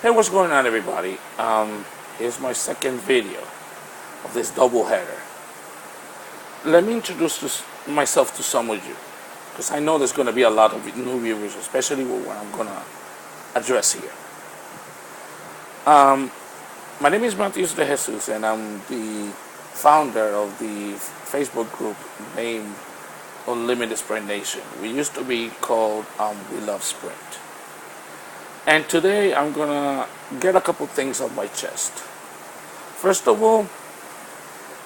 Hey, what's going on, everybody? Here's my second video of this double header. Let me introduce myself to some of you, because I know there's going to be a lot of new viewers, especially with what I'm going to address here. My name is Matias de Jesus, and I'm the founder of the Facebook group named Unlimited Sprint Nation. We used to be called We Love Sprint. And today I'm gonna get a couple things off my chest. First of all,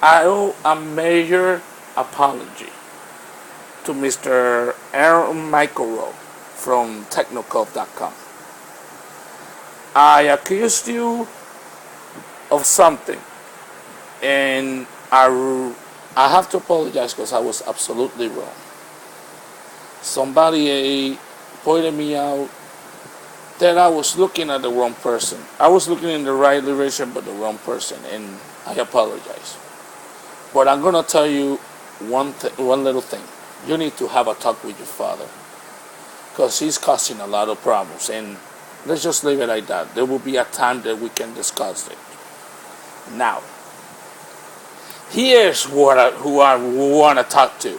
I owe a major apology to Mr. Aaron Michael from Technocove.com. I accused you of something, and I have to apologize because I was absolutely wrong. Somebody pointed me out that I was looking at the wrong person. I was looking in the right direction, but the wrong person, and I apologize. But I'm gonna tell you one little thing. You need to have a talk with your father, because he's causing a lot of problems, and let's just leave it like that. There will be a time that we can discuss it. Now, here's who I want to talk to,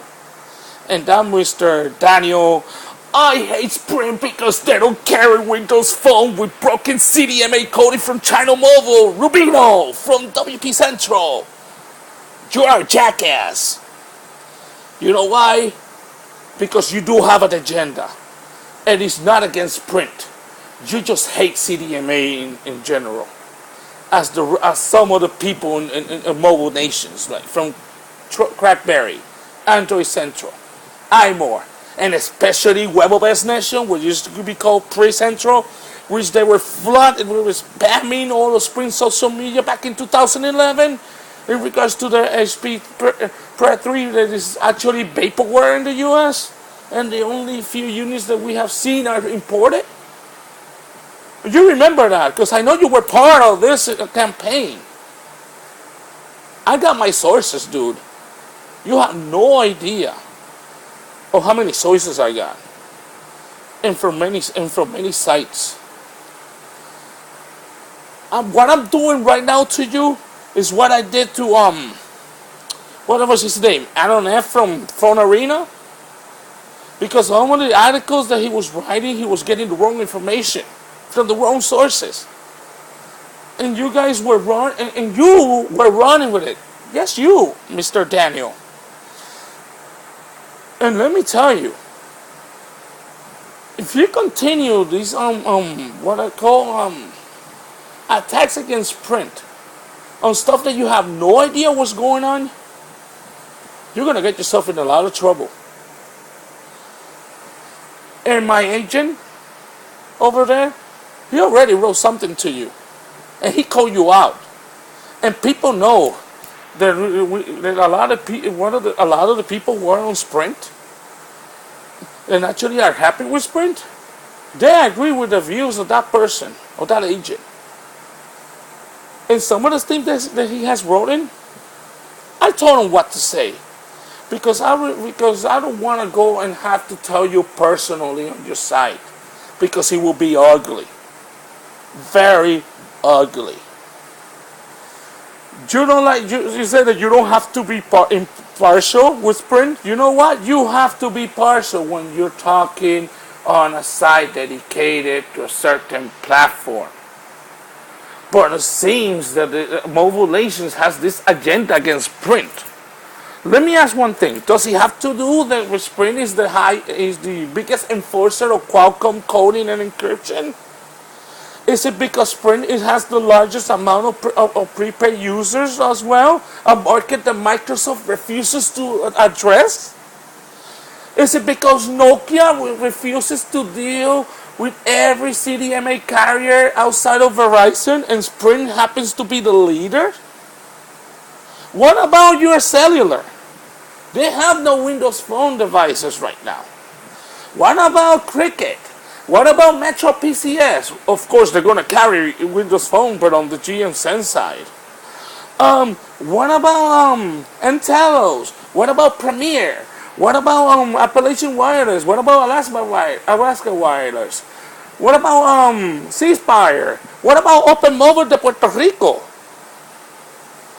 and that Mr. Daniel. I hate Sprint because they don't carry Windows Phone with broken CDMA coding from China Mobile. Rubino from WPCenTROLL. You are a jackass. You know why? Because you do have an agenda, and it's not against Sprint. You just hate CDMA in general, as some of the people in mobile nations, like from Crackberry, Android Central, iMore, and especially WebOS Nation, which used to be called Pre-Central, which they were flooded, we were spamming all the Sprint social media back in 2011 in regards to the HP Pre 3 that is actually vaporware in the US, and the only few units that we have seen are imported. You remember that, because I know you were part of this campaign. I got my sources, dude. You have no idea of how many sources I got, and from many sites. What I'm doing right now to you is what I did to what was his name, Aaron F. from Phone Arena, because some of the articles that he was writing, he was getting the wrong information from the wrong sources, and you guys were and you were running with it. Yes, you, Mr. Daniel. And let me tell you, if you continue these what I call attacks against Sprint on stuff that you have no idea what's going on, you're gonna get yourself in a lot of trouble. And my agent over there, he already wrote something to you, and he called you out. And people know that a lot of the people who are on Sprint and actually are happy with Sprint, they agree with the views of that person or that agent. And some of the things that he has wrote in, I told him what to say, because I don't want to go and have to tell you personally on your side, because he will be ugly, very ugly. You don't you say that you don't have to be impartial with Sprint. You know what? You have to be partial when you're talking on a site dedicated to a certain platform. But it seems that the Mobile Nations has this agenda against Sprint. Let me ask one thing. Does he have to do that with Sprint is the biggest enforcer of Qualcomm coding and encryption? Is it because Sprint has the largest amount of prepaid users as well, a market that Microsoft refuses to address? Is it because Nokia refuses to deal with every CDMA carrier outside of Verizon, and Sprint happens to be the leader? What about your cellular? They have no Windows Phone devices right now. What about Cricket? What about Metro PCS? Of course, they're going to carry Windows Phone, but on the GSM side. What about Entelos? What about Premier? What about Appalachian Wireless? What about Alaska Wireless? What about C-Spire? What about Open Mobile de Puerto Rico?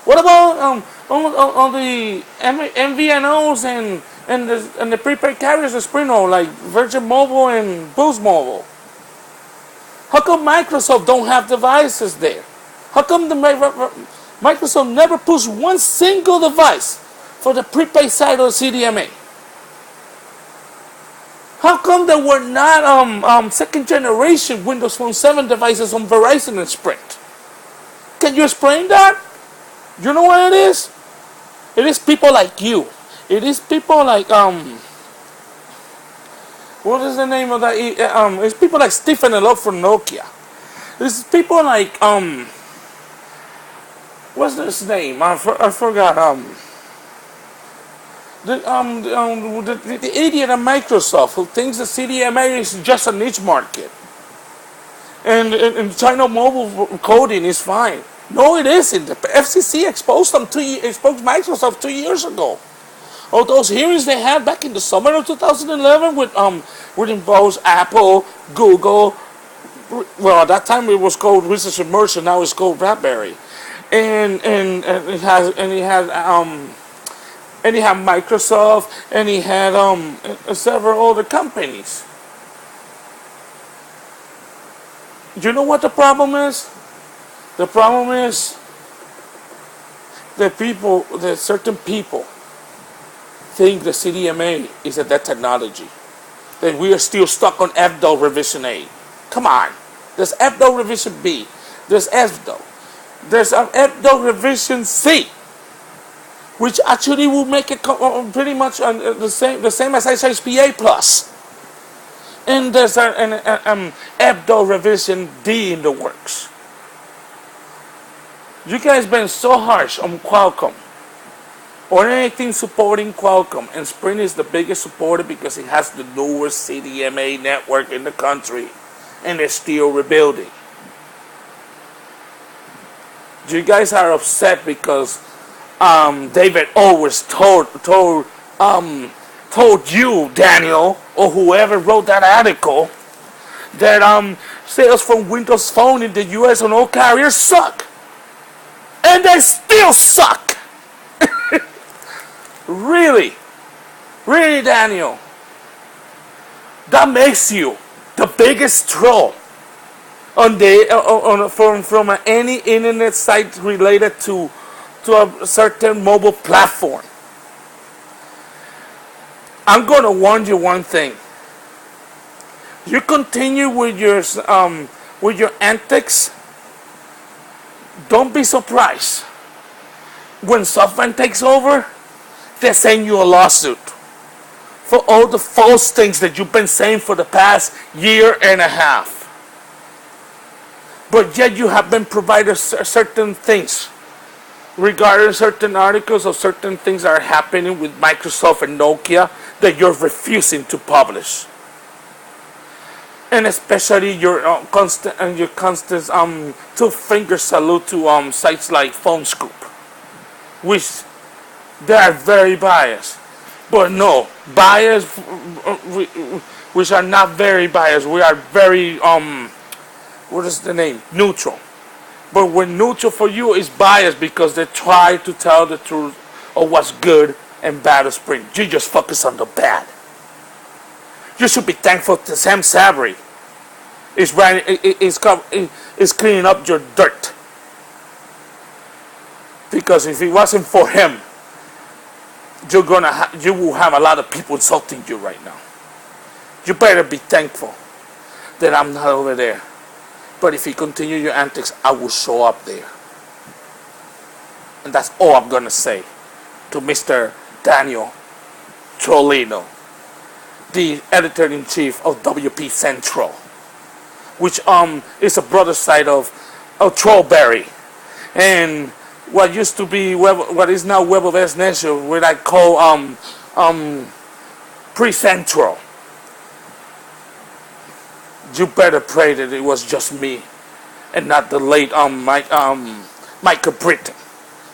What about on the MVNOs and the prepaid carriers of Sprint, like Virgin Mobile and Boost Mobile? How come Microsoft don't have devices there? How come Microsoft never pushed one single device for the prepaid side of CDMA? How come there were not second generation Windows Phone 7 devices on Verizon and Sprint? Can you explain that? You know what it is? It is people like you. It is people like what is the name of that? It's people like Stephen and Love from Nokia. It's people like what's his name? I forgot. The idiot at Microsoft who thinks the CDMA is just a niche market, and China mobile coding is fine. No, it isn't. The FCC exposed Microsoft 2 years ago. All those hearings they had back in the summer of 2011 with involves Apple, Google. Well, at that time it was called Research Immersion. Now it's called BlackBerry, and it had Microsoft, and he had several other companies. You know what the problem is? The problem is that certain people think the CDMA is a dead technology. That we are still stuck on FDO Revision A. Come on. There's FDO Revision B. There's FDO. There's an FDO Revision C, which actually will make it pretty much the same as SHPA Plus. And there's an FDO Revision D in the works. You guys been so harsh on Qualcomm or anything supporting Qualcomm, and Sprint is the biggest supporter because it has the newest CDMA network in the country, and they're still rebuilding. You guys are upset because David always told you, Daniel, or whoever wrote that article, that sales from Windows Phone in the US on all carriers suck. And they still suck. Really, Daniel. That makes you the biggest troll from any internet site related to a certain mobile platform. I'm gonna warn you one thing. You continue with your antics. Don't be surprised when SoftBank takes over. They send you a lawsuit for all the false things that you've been saying for the past year and a half. But yet you have been provided certain things regarding certain articles or certain things that are happening with Microsoft and Nokia that you're refusing to publish. And especially your constant two-finger salute to sites like PhoneScoop, which they are very biased. But no, biased, which are not very biased. We are very what is the name? Neutral. But when neutral for you is biased because they try to tell the truth of what's good and bad of Sprint. You just focus on the bad. You should be thankful to Sam Sabry is cleaning up your dirt. Because if it wasn't for him, you will have a lot of people insulting you right now. You better be thankful that I'm not over there. But if you continue your antics, I will show up there. And that's all I'm gonna say to Mr. Daniel Trollino, the editor-in-chief of WPCenTROLL, which is a brother side of Trollberry, and what used to be what is now Web of S Nation, what I call Pre-Central. You better pray that it was just me and not the late Michael Britton,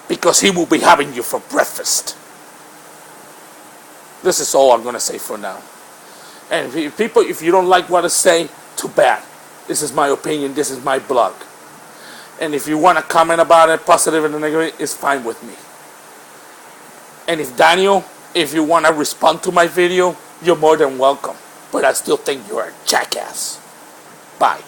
because he will be having you for breakfast. This is all I'm gonna say for now. And if you don't like what I say, too bad. This is my opinion. This is my blog. And if you want to comment about it, positive and negative, it's fine with me. And if Daniel, if you want to respond to my video, you're more than welcome. But I still think you're a jackass. Bye.